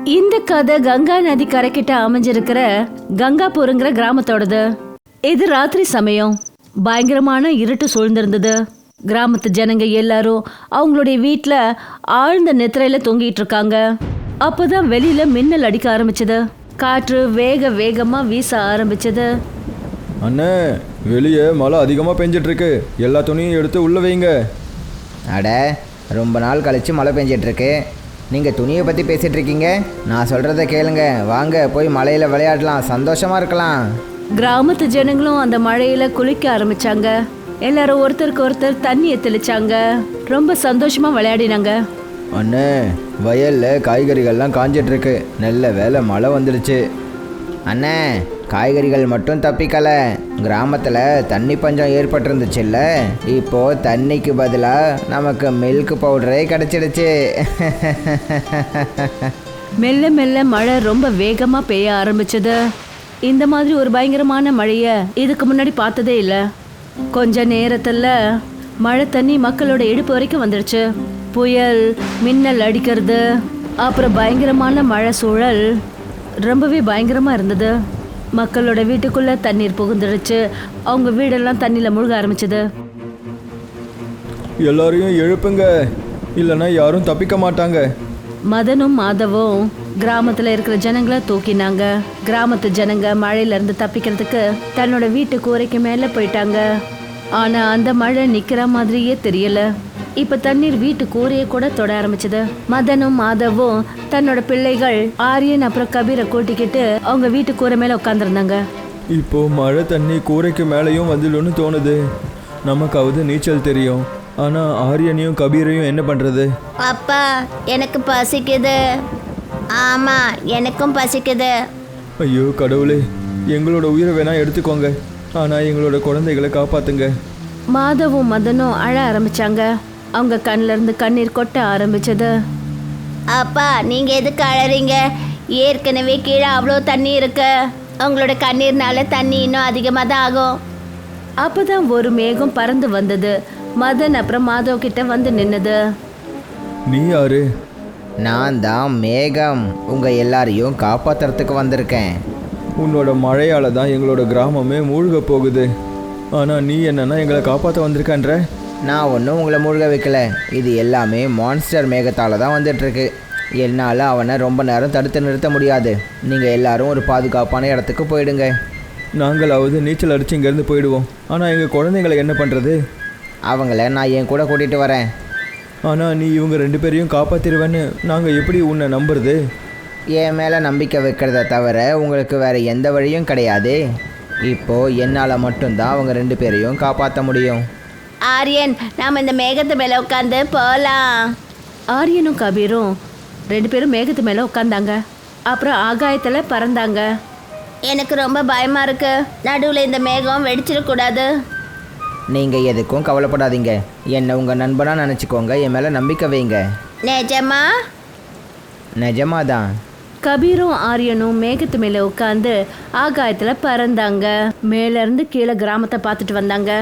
இந்த கதை கங்கா நதி கரைக்கிட்ட அமைஞ்சிருக்கிற கங்காபுரங்கிற கிராமத்தோடது. இது ராத்திரி சமயம். பயங்கரமான இருட்டு சூழ்ந்திருந்தது. கிராமத்து ஜனங்க எல்லாரும் அவங்களுடைய வீட்டுல ஆழ்ந்த நித்திரையில தொங்கிட்டு இருக்காங்க. அப்பதான் வெளியில மின்னல் அடிக்க ஆரம்பிச்சது. காற்று வேகமா வீச ஆரம்பிச்சது. அண்ணே, வெளியே மழை அதிகமாக பெஞ்சிட்டு இருக்கு. எல்லா துணியும் எடுத்து உள்ள வைங்க. அட, ரொம்ப நாள் கழிச்சு மழை பெஞ்சிட்ருக்கு. நீங்கள் துணியை பற்றி பேசிகிட்டு இருக்கீங்க. நான் சொல்கிறத கேளுங்க. வாங்க போய் மழையில் விளையாடலாம், சந்தோஷமாக இருக்கலாம். கிராமத்து ஜனங்களும் அந்த மழையில குளிக்க ஆரம்பிச்சாங்க. எல்லாரும் ஒருத்தருக்கு ஒருத்தர் தண்ணியை தெளிச்சாங்க. ரொம்ப சந்தோஷமா விளையாடினாங்க. அண்ணே, வயலில் காய்கறிகள்லாம் காஞ்சிட்டு இருக்கு. நல்ல வேலை மழை வந்துடுச்சு. அண்ணே, காய்கறிகள் மட்டும் தப்பிக்கலை. கிராமத்தில் தண்ணி பஞ்சம் ஏற்பட்டிருந்துச்சுல்ல, இப்போது தண்ணிக்கு பதிலாக நமக்கு மில்க் பவுடரே கிடச்சிடுச்சு. மெல்ல மெல்ல மழை ரொம்ப வேகமா பெய்ய ஆரம்பிச்சது. இந்த மாதிரி ஒரு பயங்கரமான மழைய இதுக்கு முன்னாடி பார்த்ததே இல்லை. கொஞ்ச நேரத்துல மழை தண்ணி மக்களோட இடுப்பு வரைக்கும் வந்துடுச்சு. புயல், மின்னல் அடிக்கிறது, அப்புறம் பயங்கரமான மழை சூழல் ரொம்பவே பயங்கரமா இருந்தது. மக்களோட வீட்டுக்குள்ள தண்ணீர் புகுந்துடுச்சு. அவங்க வீடெல்லாம் தண்ணியில முழுக ஆரம்பிச்சது. எல்லாரையும் எழுப்புங்க, இல்லைன்னா யாரும் தப்பிக்க மாட்டாங்க. மதனும் மாதவும் கிராமத்துல இருக்கிற ஜனங்களை தூக்கினாங்க. கிராமத்து ஜனங்க மழையில இருந்து தப்பிக்கிறதுக்கு தன்னோட வீட்டு கூரைக்கு மேல போயிட்டாங்க. ஆனா அந்த மழை நிக்கிற மாதிரியே தெரியல. இப்ப தண்ணீர் வீட்டு கூரையை கூட தொட ஆரம்பிச்சது. மதனும் மாதவும் தன்னோட பிள்ளைகள் ஆரியன் அப்புறம் கபீரை கூட்டிக்கிட்டு அவங்க வீட்டு கூரை மேல உட்காந்துருந்தாங்க. இப்போ மழை தண்ணி கூரைக்கு மேலேயும் வந்துடும்னு தோணுது. நமக்காவது நீச்சல் தெரியும், ஆனா ஆரியனையும் கபீரையும் என்ன பண்றது? அப்பா, எனக்கு பசிக்குது. ஆமா, எனக்கும் பசிக்குது. ஐயோ கடவுளே, எங்களோட உயிரை வேணா எடுத்துக்கோங்க, ஆனா எங்களோட குழந்தைகளை காப்பாத்துங்க. மாதவும் மதனும் அழ ஆரம்பிச்சாங்க. அவங்க கண்ணுல இருந்து கண்ணீர் கொட்ட ஆரம்பிச்சது. அப்பா, நீங்க எதுக்கு அழறீங்க? ஏற்கனவே கீழே அவ்வளோ தண்ணி இருக்கு. உங்களோட கண்ணீர்னால தண்ணி இன்னும் அதிகமாக தான் ஆகும். அப்பதான் ஒரு மேகம் பறந்து வந்தது. மதன் அப்புறம் மாதவ் கிட்ட வந்து நின்னது. நீ யாரு? நான் தான் மேகம். உங்கள் எல்லாரையும் காப்பாற்றுறதுக்கு வந்திருக்கேன். உன்னோட மழையால தான் எங்களோட கிராமமே மூழ்க போகுது. ஆனா நீ என்னன்னா எங்களை காப்பாற்ற வந்திருக்கன்ற? நான் ஒன்றும் உங்களை மூழ்க வைக்கல. இது எல்லாமே மான்ஸ்டர் மேகத்தால் தான் வந்துட்டுருக்கு. என்னால் அவனை ரொம்ப நேரம் தடுத்து நிறுத்த முடியாது. நீங்கள் எல்லாரும் ஒரு பாதுகாப்பான இடத்துக்கு போயிடுங்க. நாங்களாவது நீச்சல் அடிச்சு இங்கேருந்து போயிடுவோம், ஆனால் எங்கள் குழந்தைங்களை என்ன பண்ணுறது? அவங்கள நான் என் கூட கூட்டிகிட்டு வரேன். ஆனால் நீ இவங்க 2 பேரையும் காப்பாற்றிடுவேன்னு நாங்கள் எப்படி உன்னை நம்புறது? என் மேலே நம்பிக்கை வைக்கிறத தவிர உங்களுக்கு வேறு எந்த வழியும் கிடையாது. இப்போது என்னால் மட்டும்தான் அவங்க 2 பேரையும் காப்பாற்ற முடியும். ஆரியன், நாம் இந்த மேகத்து மேலே உட்காந்து போகலாம். ஆரியனும் கபீரும் 2 பேரும் மேகத்து மேல உட்காந்தாங்க. அப்புறம் ஆகாயத்துல பறந்தாங்க. எனக்கு ரொம்ப பயமா இருக்கு. நடுவில் இந்த மேகம் வெடிச்சிடக்கூடாது. நீங்கள் எதுக்கும் கவலைப்படாதீங்க. என்னை உங்கள் நண்பனாக நினச்சிக்கோங்க. என் மேலே நம்பிக்கை வைங்க. நிஜமா? நிஜமாதான். கபீரும் ஆரியனும் மேகத்து மேல உட்காந்து ஆகாயத்துல பறந்தாங்க. மேல இருந்து கீழே கிராமத்தை பார்த்துட்டு வந்தாங்க.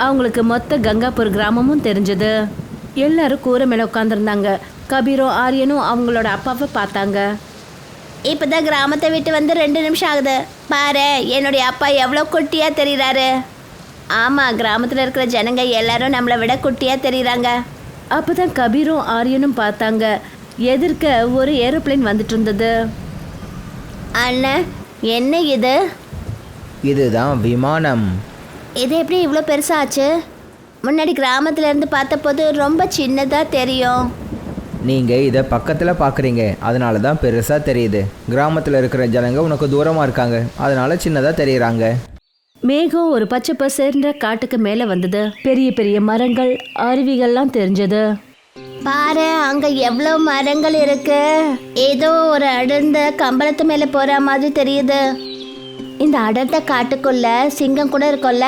அவங்களுக்கு மொத்த கங்காபுர் கிராமமும் தெரிஞ்சது. எல்லாரும் கூரை மேல உட்காந்துருந்தாங்க. கபீரும் ஆரியனும் அவங்களோட அப்பாவை பார்த்தாங்க. இப்போதான் கிராமத்தை விட்டு வந்து 2 நிமிஷம் ஆகுது. பாரு, என்னுடைய அப்பா எவ்வளோ குட்டியாக தெரியுறாரு. ஆமாம், கிராமத்தில் இருக்கிற ஜனங்க எல்லாரும் நம்மளை விட குட்டியாக தெரியுறாங்க. அப்பதான் கபீரும் ஆரியனும் பார்த்தாங்க. எதிர்க்க ஒரு ஏரோப்ளேன் வந்துட்டு இருந்தது. அண்ணன், என்ன இது? இதுதான் விமானம். இது எப்படி இவ்வளோ பெருசாச்சு? முன்னாடி கிராமத்துல இருந்து பார்த்தபோது ரொம்ப சின்னதாக தெரியும். நீங்கள் இதை பக்கத்தில் பார்க்குறீங்க, அதனால தான் பெருசாக தெரியுது. கிராமத்தில் இருக்கிற ஜனங்க உனக்கு தூரமாக இருக்காங்க, அதனால சின்னதாக தெரியுறாங்க. மேகம் ஒரு பச்சை பசேர்ன்ற காட்டுக்கு மேல வந்தது. பெரிய பெரிய மரங்கள், அருவிகள்லாம் தெரிஞ்சது. பாரு, அங்க எவ்வளோ மரங்கள் இருக்கு. ஏதோ ஒரு அடர்ந்த கம்பளத்து மேலே போற மாதிரி தெரியுது. இந்த அடர்ந்த காட்டுக்குள்ள சிங்கம் கூட இருக்கும்ல.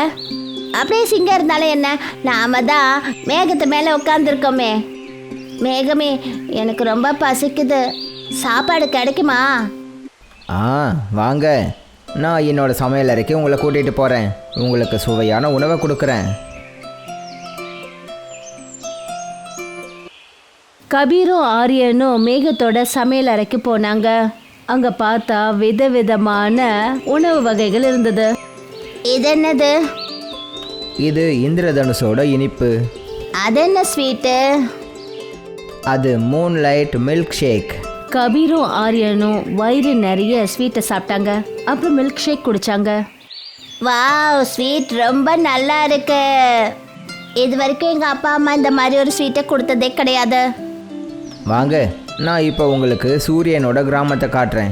அப்படியே சிங்கம் இருந்தாலும் என்ன, நாம தான் மேகத்து மேலே உட்காந்துருக்கோமே. மேகமே, எனக்கு ரொம்ப பசிக்குது. சாப்பாடு கிடைக்குமா? வாங்க, நான் என்னோட சமையல் அறைக்கு உங்களை கூட்டிகிட்டு போகிறேன். உங்களுக்கு சுவையான உணவை கொடுக்குறேன். கபீரும் ஆரியனும் மேகத்தோட சமையல் அறைக்கு போனாங்க. அங்க பார்த்தா விதவிதமான உணவு வகைகள் இருந்தது. இது என்னது? இது இந்திரதனுஷோட இனிப்பு. அது என்ன ஸ்வீட்டு? அது மூன்லைட் மில்க் ஷேக். கபீரும் ஆரியனும் வயிறு நிறைய ஸ்வீட்டை சாப்பிட்டாங்க. அப்புறம் மில்க் ஷேக் குடிச்சாங்க. வாவ், ஸ்வீட் ரொம்ப நல்லா இருக்கு. இது வரைக்கும் எங்கள் அப்பா அம்மா இந்த மாதிரி ஒரு ஸ்வீட்டை கொடுத்ததே கிடையாது. வாங்க, நான் இப்போ உங்களுக்கு சூரியனோட கிராமத்தை காட்டுறேன்.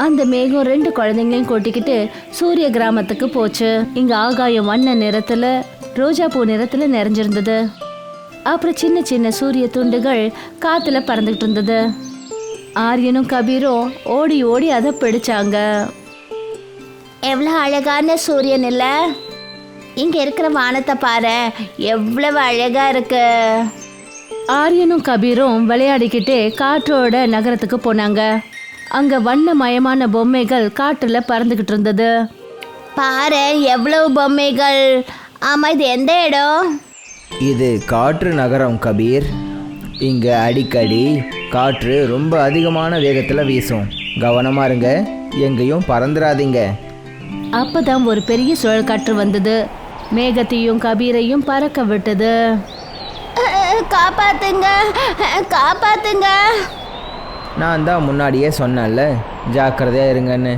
அந்த மேகம் 2 குழந்தைங்களையும் கூட்டிக்கிட்டு சூரிய கிராமத்துக்கு போச்சு. இங்க ஆகாயம் வண்ண நிறத்துல, ரோஜா பூ நிறத்துல நிறைஞ்சிருந்தது. அப்புறம் சின்ன சின்ன சூரிய துண்டுகள் காத்துல பறந்துகிட்டு இருந்தது. ஆரியனும் கபீரும் ஓடி ஓடி அதை பிடிச்சாங்க. எவ்வளோ அழகான சூரியன் இல்லை? இங்கே இருக்கிற வானத்தை பாரு, எவ்வளவு அழகா இருக்கு. ஆரியனும் கபீரும் விளையாடிக்கிட்டே காற்றோட நகரத்துக்கு போனாங்க. அங்க வண்ணமயமான பொம்மைகள் காற்றுல பறந்துகிட்டு இருந்தது. பாரு, எவ்வளவு பொம்மைகள். ஆமாம், இது எந்த இடம்? இது காற்று நகரம் கபீர். இங்கே அடிக்கடி காற்று ரொம்ப அதிகமான வேகத்தில் வீசும். கவனமாக இருங்க, எங்கேயும் பறந்துடாதீங்க. அப்பதான் ஒரு பெரிய சுழல் காற்று வந்தது. மேகத்தையும் கபீரையும் பறக்க விட்டது. காப்பாத்துங்க, காப்பாத்துங்க. நான் தான் முன்னாடியே சொன்னேன்ல, ஜாக்கிரதையாக இருங்கன்னு.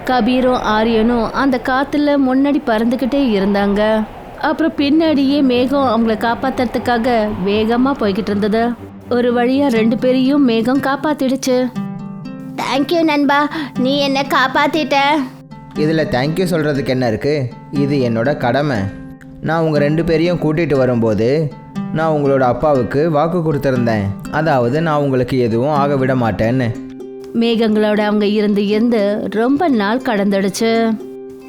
கபீரும் ஆரியனும் அந்த காத்துல முன்னாடி பறந்துக்கிட்டே இருந்தாங்க. அப்புறம் பின்னாடியே மேகம் அவங்கள காப்பாத்துறதுக்காக வேகமா போய்கிட்டு இருந்தது. ஒரு வழியா 2 பேரையும் மேகம் காப்பாத்திடுச்சு. தேங்க்யூ நண்பா, நீ என்ன காப்பாத்திட்ட. இதில் தேங்க்யூ சொல்கிறதுக்கு என்ன இருக்குது? இது என்னோட கடமை. நான் உங்கள் 2 பேரையும் கூட்டிகிட்டு வரும்போது நான் உங்களோட அப்பாவுக்கு வாக்கு கொடுத்துருந்தேன். அதாவது நான் உங்களுக்கு எதுவும் ஆக விட மாட்டேன்னு. மேகங்களோட அவங்க இருந்து ரொம்ப நாள் கடந்துடுச்சு.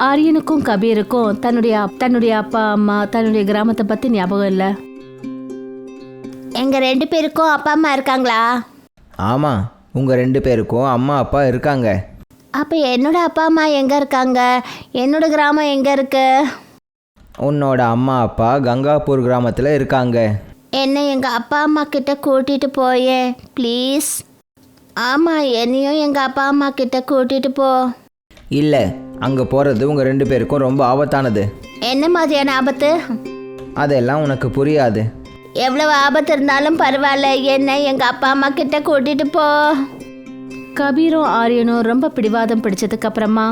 ஆரியனுக்கும் கபீருக்கும் தன்னுடைய அப்பா அம்மா, தன்னுடைய கிராமத்தை பத்தி ஞாபகம் இல்லை. எங்க 2 பேருக்கும் அப்பா அம்மா இருக்காங்களா? ஆமாம், உங்கள் 2 பேருக்கும் அம்மா அப்பா இருக்காங்க. அப்போ என்னோட அப்பா அம்மா எங்கே இருக்காங்க? என்னோட கிராமம் எங்கே இருக்கு? உன்னோட அம்மா அப்பா கங்காபூர் கிராமத்தில் இருக்காங்க. என்ன எங்கள் அப்பா அம்மா கிட்ட கூட்டிகிட்டு போயே ப்ளீஸ். ஆமாம், என்னையும் எங்கள் அப்பா அம்மா கிட்ட கூட்டிகிட்டு போ. இல்லை, அங்கே போகிறது உங்கள் 2 பேருக்கும் ரொம்ப ஆபத்தானது. என்ன மாதிரியான ஆபத்து? அதெல்லாம் உனக்கு புரியாது. எவ்வளவு ஆபத்து இருந்தாலும் பரவாயில்ல, என்ன எங்கள் அப்பா அம்மா கிட்ட கூட்டிகிட்டு போ. கபீரும் ஆரியனும் ரொம்ப பிடிவாதம் பிடிச்சதுக்கு அப்புறமா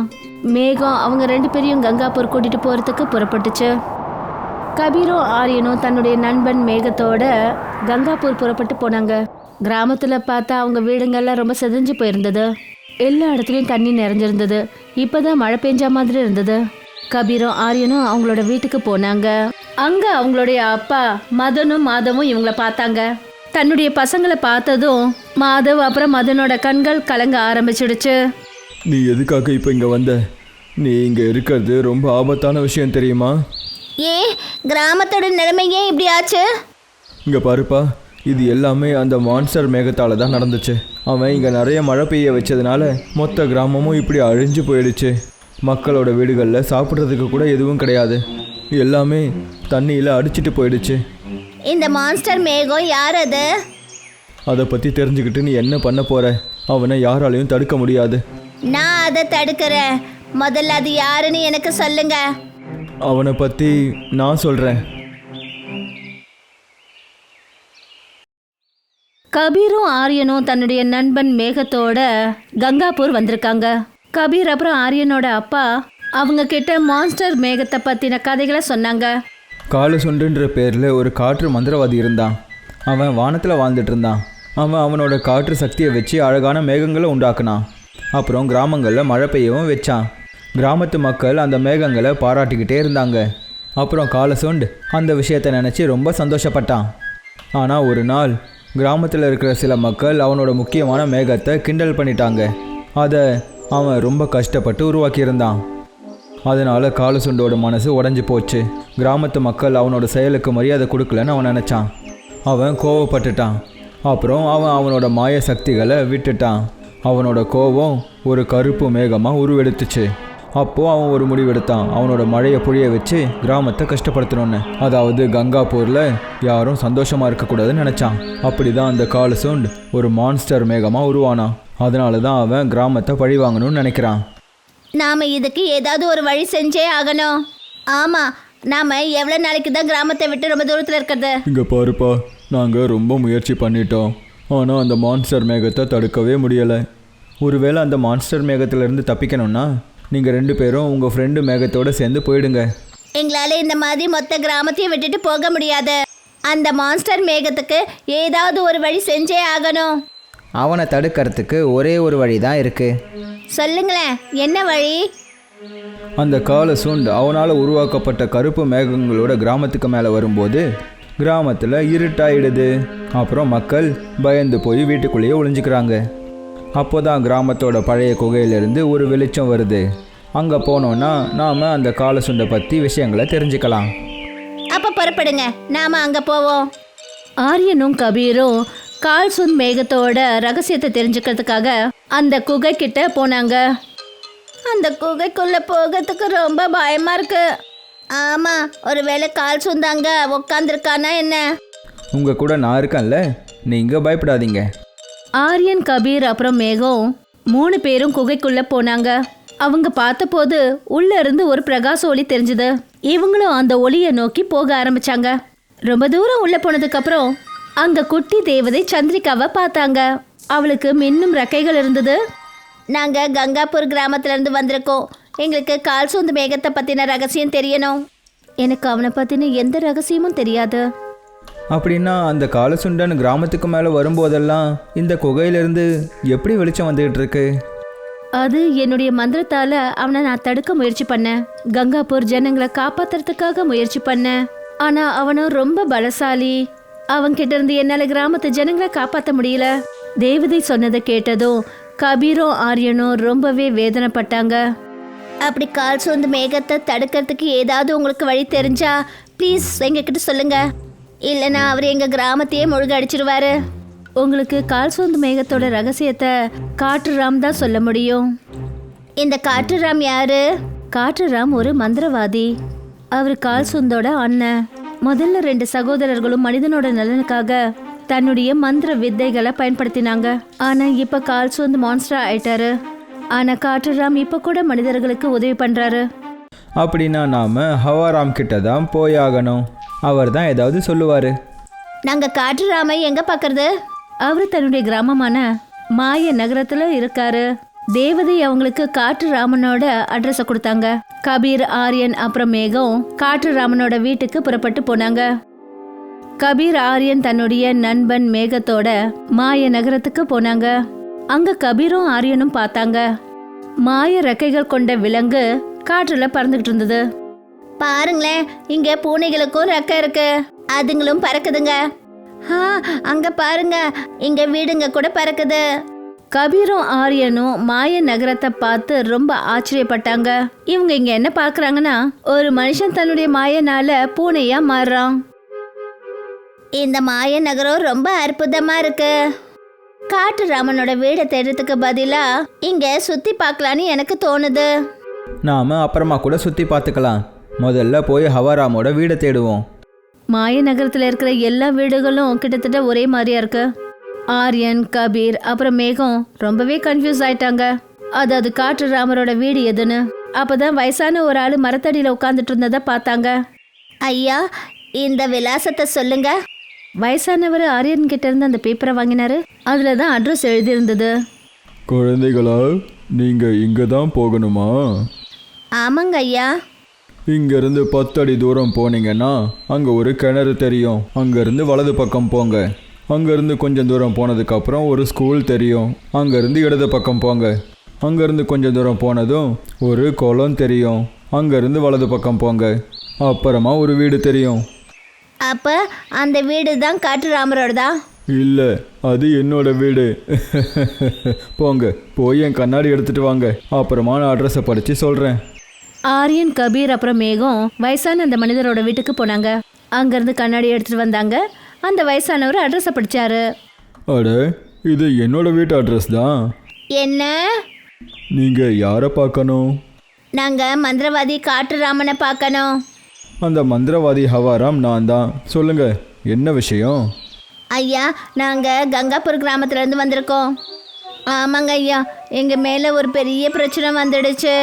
மேகம் அவங்க 2 பேரையும் கங்காபூர் கூட்டிட்டு போறதுக்கு புறப்பட்டுச்சு. கபீரும் ஆரியனும் தன்னுடைய நண்பன் மேகத்தோட கங்காபூர் புறப்பட்டு போனாங்க. கிராமத்துல பார்த்தா அவங்க வீடுங்கள்லாம் ரொம்ப செதஞ்சு போயிருந்தது. எல்லா இடத்துலயும் தண்ணி நிறைஞ்சிருந்தது. இப்பதான் மழை பெஞ்ச மாதிரி இருந்தது. கபீரும் ஆரியனும் அவங்களோட வீட்டுக்கு போனாங்க. அங்க அவங்களுடைய அப்பா மதனும் மாதவும் இவங்கள பார்த்தாங்க. தன்னுடைய பசங்களை பார்த்ததும் மாதவ் அப்புறம் மதனோட கண்கள் கலங்க ஆரம்பிச்சிடுச்சு. நீ எதுக்காக இப்போ இங்கே வந்த? நீ இங்கே இருக்கிறது ரொம்ப ஆபத்தான விஷயம் தெரியுமா? ஏன் கிராமத்தோட நிலைமை ஏன் இப்படி ஆச்சு? இங்கே பாருப்பா, இது எல்லாமே அந்த மான்ஸ்டர் மேகத்தால் தான் நடந்துச்சு. அவன் இங்கே நிறைய மழை பெய்ய வச்சதுனால மொத்த கிராமமும் இப்படி அழிஞ்சு போயிடுச்சு. மக்களோட வீடுகளில் சாப்பிட்றதுக்கு கூட எதுவும் கிடையாது. எல்லாமே தண்ணியில் அடிச்சிட்டு போயிடுச்சு. இந்த மான்ஸ்டர் மேகம் யார் அது? அதை பற்றி தெரிஞ்சுக்கிட்டு நீ என்ன பண்ண போற? அவனை யாராலையும் தடுக்க முடியாது. நான் அதை தடுக்கிறேன். முதல்ல அது யாருன்னு எனக்கு சொல்லுங்க. அவனை பற்றி நான் சொல்கிறேன். கபீரும் ஆரியனும் தன்னுடைய நண்பன் மேகத்தோட கங்காபூர் வந்திருக்காங்க. கபீர் அப்புறம் ஆரியனோட அப்பா அவங்க கிட்ட மான்ஸ்டர் மேகத்தை பற்றின கதைகளை சொன்னாங்க. காலசுண்டுன்ற பேரில் ஒரு காற்று மந்திரவாதி இருந்தான். அவன் வானத்தில் வாழ்ந்துட்டு இருந்தான். அவனோட காற்று சக்தியை வச்சு அழகான மேகங்களை உண்டாக்குனான். அப்புறம் கிராமங்களில் மழை பெய்யவும் வச்சான். கிராமத்து மக்கள் அந்த மேகங்களை பாராட்டிக்கிட்டே இருந்தாங்க. அப்புறம் காலசுண்டு அந்த விஷயத்தை நினச்சி ரொம்ப சந்தோஷப்பட்டான். ஆனால் ஒரு நாள் கிராமத்தில் இருக்கிற சில மக்கள் அவனோட முக்கியமான மேகத்தை கிண்டல் பண்ணிட்டாங்க. அதை அவன் ரொம்ப கஷ்டப்பட்டு உருவாக்கியிருந்தான். அதனால் காலசுண்டோட மனசு உடஞ்சி போச்சு. கிராமத்து மக்கள் அவனோட செயலுக்கு மரியாதை கொடுக்கலன்னு அவன் நினச்சான். அவன் கோவப்பட்டுட்டான். அப்புறம் அவனோட மாய சக்திகளை விட்டுட்டான். அவனோட கோபம் ஒரு கருப்பு மேகமாக உருவெடுத்துச்சு. அப்போது அவன் ஒரு முடிவெடுத்தான். அவனோட மழையை பொழிய வச்சு கிராமத்தை கஷ்டப்படுத்தணும்னு. அதாவது கங்காப்பூரில் யாரும் சந்தோஷமாக இருக்கக்கூடாதுன்னு நினச்சான். அப்படி தான் அந்த காலசூண்ட் ஒரு மான்ஸ்டர் மேகமாக உருவானான். அதனால தான் அவன் கிராமத்தை பழி வாங்கணும்னு நினைக்கிறான். நாம இதுக்கு ஏதாவது ஒரு வழி செஞ்சே ஆகணும். ஆமா, நாம எவ்வளவு நாளைக்கு தான் கிராமத்தை விட்டு ரொம்ப தூரத்துல இருக்கிறது? இங்கே பாருப்பா, நாங்கள் ரொம்ப முயற்சி பண்ணிட்டோம். ஆனால் அந்த மான்ஸ்டர் மேகத்தை தடுக்கவே முடியலை. ஒருவேளை அந்த மான்ஸ்டர் மேகத்திலேருந்து தப்பிக்கணும்னா நீங்கள் 2 பேரும் உங்கள் ஃப்ரெண்டு மேகத்தோடு சேர்ந்து போயிடுங்க. எங்களால இந்த மாதிரி மொத்த கிராமத்தையும் விட்டுட்டு போக முடியாது. அந்த மான்ஸ்டர் மேகத்துக்கு ஏதாவது ஒரு வழி செஞ்சே ஆகணும். அவனை தடுக்கிறதுக்கு ஒரே ஒரு வழி தான் இருக்குது. சொல்லுங்களேன், என்ன வழி? அந்த காலசூண்ட் அவனால் உருவாக்கப்பட்ட கருப்பு மேகங்களோட கிராமத்துக்கு மேலே வரும்போது கிராமத்தில் இருட்டாயிடுது. அப்புறம் மக்கள் பயந்து போய் வீட்டுக்குள்ளேயே ஒளிஞ்சிக்கிறாங்க. அப்போ தான் கிராமத்தோட பழைய குகையிலிருந்து ஒரு வெளிச்சம் வருது. அங்கே போனோன்னா நாம் அந்த காலசுண்டை பற்றி விஷயங்களை தெரிஞ்சுக்கலாம். அப்ப புறப்படுங்க, நாம அங்க போவோம். ஆரியனும் கபீரும் கால்சுந்த் மேகத்தோட ரகசியத்தை தெரிஞ்சுக்கிறதுக்காக அந்த குகை கிட்ட போனாங்க. அந்த குகைக்குள்ள போகிறதுக்கு ரொம்ப பயமா இருக்கு. ஆமா, ஒருவேளை கால் சுந்தாங்க உட்காந்துருக்கானா என்ன? உங்கள் கூட நான் இருக்கேன்ல, நீங்கள் பயப்படாதீங்க. ஆரியன், கபீர் அப்புறம் மேகம் 3 பேரும் குகைக்குள்ள போனாங்க. அவங்க பார்த்தபோது உள்ள இருந்து ஒரு பிரகாச ஒளி தெரிஞ்சது. இவங்களும் அந்த ஒளியை நோக்கி போக ஆரம்பிச்சாங்க. ரொம்ப தூரம் உள்ள போனதுக்கு அப்புறம் அங்க குட்டி தேவதை சந்திரிகாவை பார்த்தாங்க. அவளுக்கு மின்னும் ரெக்கைகள் இருந்தது. நாங்க கங்காப்பூர் கிராமத்துல இருந்து வந்திருக்கோம். எங்களுக்கு கால்சூந்து மேகத்தை பத்தின ரகசியம் தெரியணும். எனக்கு அவனை பத்தின எந்த ரகசியமும் தெரியாது. அப்படின்னா அந்த காலசுண்டன் கிராமத்துக்கு மேலே வரும்போதெல்லாம் இந்த குகையிலிருந்து எப்படி வெளிச்சம் வந்துகிட்டு இருக்கு? அது என்னுடைய மந்திரத்தால அவனை நான் தடுக்க முயற்சி பண்ணேன். கங்காப்பூர் ஜனங்களை காப்பாத்துறதுக்காக முயற்சி பண்ணேன். ஆனா அவனும் ரொம்ப பலசாலி. அவன்கிட்ட இருந்து என்னால கிராமத்து ஜனங்களை காப்பாற்ற முடியல. தேவதை சொன்னதை கேட்டதும் கபீரும் ஆரியனும் ரொம்பவே வேதனைப்பட்டாங்க. அப்படி கால்சூந்து மேகத்தை தடுக்கிறதுக்கு ஏதாவது உங்களுக்கு வழி தெரிஞ்சா ப்ளீஸ் எங்ககிட்ட சொல்லுங்க. இல்லைன்னா அவர் எங்க கிராமத்தையே முழுக அடிச்சிருவாரு. உங்களுக்கு கால்சூந்து மேகத்தோட ரகசியத்தை காட்டுராம் தான் சொல்ல முடியும். இந்த காட்டுராம் யாரு? காட்டுராம் ஒரு மந்திரவாதி. அவர் கால்சூந்தோட அண்ணன். முதல்ல 2 சகோதரர்களும் மனிதனோட நலனுக்காக தன்னுடைய மந்திர வித்தைகளை பயன்படுத்தினாங்க. ஆனா இப்ப கால்சூந்து மான்ஸ்டர் ஆயிட்டாரு. ஆனா காட்டுராம் இப்ப கூட மனிதர்களுக்கு உதவி பண்றாரு. அப்படின்னா நாம் ஹவாராம் கிட்ட தான் போயாகணும். அவர் தான் ஏதாவது சொல்லுவார். நாங்க காட்டுராமை எங்க பார்க்கறது? அவர் தன்னுடைய கிராமமான மாய நகரத்துல இருக்காரு. தேவதை அவங்களுக்கு காட்டுராமனோட அட்ரஸை கொடுத்தாங்க. கபீர், ஆரியன் அப்புறம் மேகம் காட்டுராமனோட வீட்டுக்கு புறப்பட்டு போனாங்க. கபீர், ஆரியன் தன்னுடைய நண்பன் மேகத்தோட மாய நகரத்துக்கு போனாங்க. அங்க கபீரும் ஆரியனும் பார்த்தாங்க. மாய ரெக்கைகள் கொண்ட விலங்கு காற்றுல பறந்துகிட்டு இருந்தது. பாருங்களேன், இங்க பூனைகளுக்கும் ரெக்கை இருக்கு, அதுங்களும் பறக்குதுங்க. அங்க பாருங்க, இங்க வீடுங்க கூட பறக்குது. கபீரும் ஆரியனும் மாய நகரத்தை பார்த்து ரொம்ப ஆச்சரியப்பட்டாங்க. இவங்க இங்க என்ன பாக்குறாங்கன்னா, ஒரு மனுஷன் தன்னுடைய மாயனால பூனையா மாறுறான். இந்த மாய நகரம் ரொம்ப அற்புதமா இருக்கு. காட்டுராமனோட வீடை தேடுறதுக்கு பதிலா இங்க சுத்தி பார்க்கலான்னு எனக்கு தோணுது. நாம் அப்புறமா கூட சுற்றி பார்த்துக்கலாம். முதல்ல போய் ஹவாராமோட வீடை தேடுவோம். மாய நகரத்துல இருக்கிற எல்லா வீடுகளும் கிட்டத்தட்ட ஒரே மாதிரியா இருக்கு. ஆரியன், கபீர் அப்புறம் மேகம் ரொம்பவே கன்ஃபியூஸ் ஆயிட்டாங்க. அது காட்டுராமரோட வீடு எதுன்னு. அப்பதான் வயசான ஒரு ஆளு மரத்தடியில உட்காந்துட்டு இருந்ததை பார்த்தாங்க. ஐயா, இந்த விலாசத்தை சொல்லுங்க. வயசானவர் ஆரியன் கிட்ட இருந்து அந்த பேப்பரை வாங்கினாரு. அதுலதான் அட்ரஸ் எழுதியிருந்தது. குழந்தைகளா, நீங்கள் இங்கே தான் போகணுமா? ஆமாங்க ஐயா. இங்கேருந்து 10 அடி தூரம் போனீங்கன்னா அங்கே ஒரு கிணறு தெரியும். அங்கேருந்து வலது பக்கம் போங்க. அங்கேருந்து கொஞ்சம் தூரம் போனதுக்கப்புறம் ஒரு ஸ்கூல் தெரியும். அங்கேருந்து இடது பக்கம் போங்க. அங்கேருந்து கொஞ்சம் தூரம் போனதும் ஒரு குளம் தெரியும். அங்கேருந்து வலது பக்கம் போங்க. அப்புறமா ஒரு வீடு தெரியும். அப்ப அந்த வீடு தான் காட்டுராமரோடதா? இல்லை, அது என்னோட வீடு. போங்க, போய் என் கண்ணாடி எடுத்துகிட்டு வாங்க. அப்புறமா நான் அட்ரஸை படித்து சொல்கிறேன். ஆரியன், கபீர் அப்புறம் மேகம் வயசான அந்த மனிதரோட வீட்டுக்கு போனாங்க. அங்கேருந்து கண்ணாடி எடுத்துட்டு வந்தாங்க. அந்த வயசானவர் அட்ரஸை படித்தாரு. அட, இது என்னோட வீட்டு அட்ரஸ் தான். என்ன? நீங்கள் யாரை பார்க்கணும்? நாங்கள் மந்திரவாதி காட்டு ராமனை பார்க்கணும். அந்த மந்திரவாதி ஹவாராம் நான் தான். சொல்லுங்க, என்ன விஷயம்? ஐயா, நாங்கள் கங்காபுர் கிராமத்துலேருந்து வந்திருக்கோம். ஆமாங்க ஐயா, எங்கள் மேலே ஒரு பெரிய பிரச்சனை வந்துடுச்சு.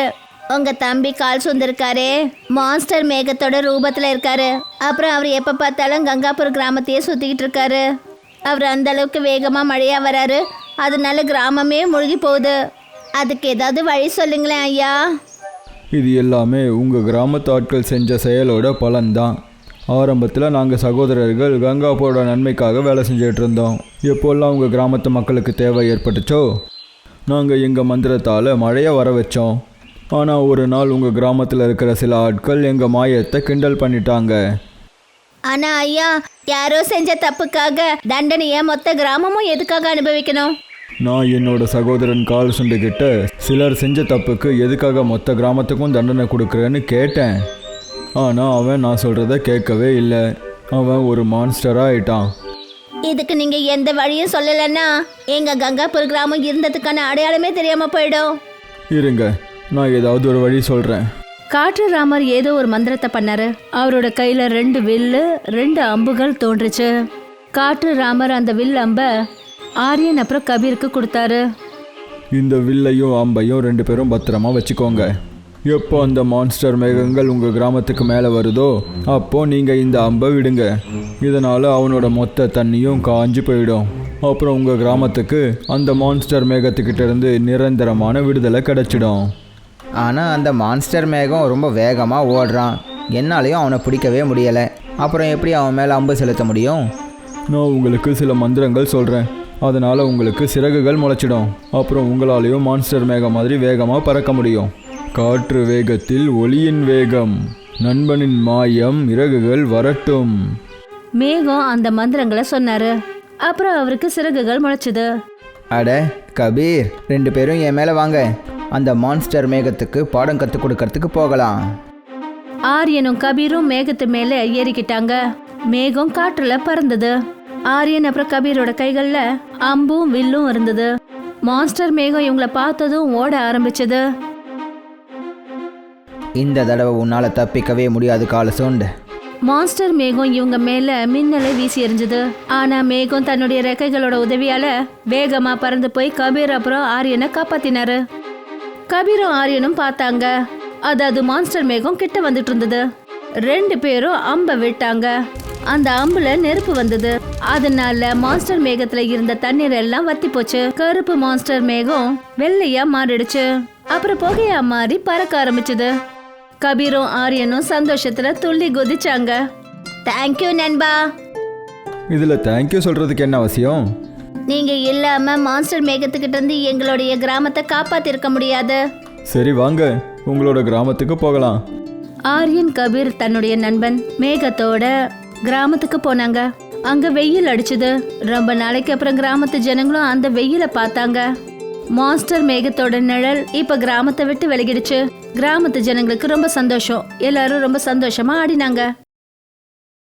உங்கள் தம்பி கால் சுந்திருக்காரே, மான்ஸ்டர் மேகத்தோட ரூபத்தில் இருக்காரு. அப்புறம் அவர் எப்போ பார்த்தாலும் கங்காபுர் கிராமத்தையே சுற்றிக்கிட்டு இருக்காரு. அவர் அந்த அளவுக்கு வேகமாக மழையாக வராரு, அதனால கிராமமே மூழ்கி போகுது. அதுக்கு ஏதாவது வழி சொல்லுங்களேன் ஐயா. இது எல்லாமே உங்கள் கிராமத்து ஆட்கள் செஞ்ச செயலோட பலன்தான். ஆரம்பத்தில் நாங்கள் சகோதரர்கள் கங்காபுரோட நன்மைக்காக வேலை செஞ்சுட்டு இருந்தோம். எப்போல்லாம் உங்கள் கிராமத்து மக்களுக்கு தேவை ஏற்பட்டுச்சோ நாங்கள் எங்கள் மந்திரத்தால் மழையை வர வச்சோம். ஆனால் ஒரு நாள் உங்கள் கிராமத்தில் இருக்கிற சில ஆட்கள் எங்கள் மாயத்தை கிண்டல் பண்ணிட்டாங்க. ஆனால் ஐயா, யாரோ செஞ்ச தப்புக்காக தண்டனையை மொத்த கிராமமும் எதுக்காக அனுபவிக்கணும்? நான் என்னோட சகோதரன் கால் சுண்டுகிட்ட சிலர் செஞ்ச தப்புக்கு எதுக்காக மொத்த கிராமத்துக்கும் தண்டனை கொடுக்குறேன்னு கேட்டேன். ஆனால் அவன் நான் சொல்கிறத கேட்கவே இல்லை. அவன் ஒரு மான்ஸ்டராக ஆயிட்டான். இதுக்கு நீங்கள் எந்த வழியும் சொல்லலைன்னா எங்கள் கங்காபுர் கிராமம் இருந்ததுக்கான அடையாளமே தெரியாமல் போயிடும். இருங்க, நான் ஏதாவது ஒரு வழி சொல்கிறேன். காற்று ராமர் ஏதோ ஒரு மந்திரத்தை பண்ணாரு. அவரோட கையில 2 வில்லு 2 அம்புகள் தோன்றுச்சு. காற்று ராமர் அந்த வில் அம்பை ஆரியன் அப்புறம் கபீருக்கு கொடுத்தாரு. இந்த வில்லையும் அம்பையும் 2 பேரும் பத்திரமா வச்சுக்கோங்க. எப்போ அந்த மான்ஸ்டர் மேகங்கள் உங்கள் கிராமத்துக்கு மேலே வருதோ அப்போ நீங்கள் இந்த அம்பை விடுங்க. இதனால் அவனோட மொத்த தண்ணியும் காஞ்சி போயிடும். அப்புறம் உங்கள் கிராமத்துக்கு அந்த மான்ஸ்டர் மேகத்துக்கிட்ட இருந்து நிரந்தரமான விடுதலை கிடைச்சிடும். ஆனால் அந்த மான்ஸ்டர் மேகம் ரொம்ப வேகமாக ஓடுறான். என்னாலையும் அவனை பிடிக்கவே முடியலை. அப்புறம் எப்படி அவன் மேலே அம்பு செலுத்த முடியும்? நான் உங்களுக்கு சில மந்திரங்கள் சொல்கிறேன். அதனால் உங்களுக்கு சிறகுகள் முளைச்சிடும். அப்புறம் உங்களாலேயும் மான்ஸ்டர் மேகம் மாதிரி வேகமாக பறக்க முடியும். காற்று வேகத்தில் ஒளியின் வேகம், நண்பனின் மாயம், இறகுகள் வரட்டும். மேகம் அந்த மந்திரங்களை சொன்னாரு. அப்புறம் அவருக்கு சிறகுகள் முளைச்சுது. அட கபீர், 2 பேரும் என் மேலே வாங்க. அந்த மான்ஸ்டர் மேகத்துக்கு பாடம் கற்றுக் கொடுக்கறதுக்கு போகலாம். ஆரியனும் கபீரும் மேகத்து மேல ஏறிக்கிட்டாங்க. மேகம் காற்றுல பறந்தது. ஆரியன் அப்புறம் கபீரோட கைகள்ல அம்பும் வில்லும் இருந்தது. மான்ஸ்டர் மேகம் இவங்களை பார்த்ததும் ஓட ஆரம்பிச்சது. இந்த தடவை உன்னால் தப்பிக்கவே முடியாது காலசோண்டு. மான்ஸ்டர் மேகம் இவங்க மேல மின்னலை வீசி எறிஞ்சது. ஆனா மேகம் தன்னுடைய ரெக்கைகளோட உதவியால வேகமா பறந்து போய் கபீர் அப்புறம் ஆரியனை காப்பாத்தினாரு. கபீரும் ஆரியனும் பார்த்தாங்க. அதாவது மான்ஸ்டர் மேகம் கிட்ட வந்துட்டு இருந்தது. 2 பேரும் அம்பை விட்டாங்க. அந்த அம்புல நெருப்பு வந்தது. அதனால மான்ஸ்டர் மேகத்துல இருந்த தண்ணீர் எல்லாம் வத்தி போச்சு. கருப்பு மான்ஸ்டர் மேகம் வெள்ளையா மாறிடுச்சு. அப்புறம் புகையா மாறி பறக்க ஆரம்பிச்சது. கபீரும் ஆரியனும் சந்தோஷத்துல துள்ளி குதிச்சாங்க. தேங்க்யூ நண்பா. இதில் தேங்க்யூ சொல்கிறதுக்கு என்ன அவசியம்? நீங்கள் இல்லாமல் மான்ஸ்டர் மேகத்துக்கிட்ட இருந்து எங்களுடைய கிராமத்தை காப்பாற்றிருக்க முடியாது. சரி வாங்க, உங்களோட கிராமத்துக்கு போகலாம். ஆரியன் கபீர் தன்னுடைய நண்பன் மேகத்தோட கிராமத்துக்கு போனாங்க. அங்க வெயில் அடிச்சுது. ரொம்ப நாளைக்கு அப்புறம் கிராமத்து ஜனங்களும் அந்த வெயில பார்த்தாங்க. மான்ஸ்டர் மேகத்தோட நிழல் இப்ப கிராமத்தை விட்டு விலகிடுச்சு. கிராமத்து ஜனங்களுக்கு ரொம்ப சந்தோஷம். எல்லாரும் ரொம்ப சந்தோஷமா ஆடினாங்க.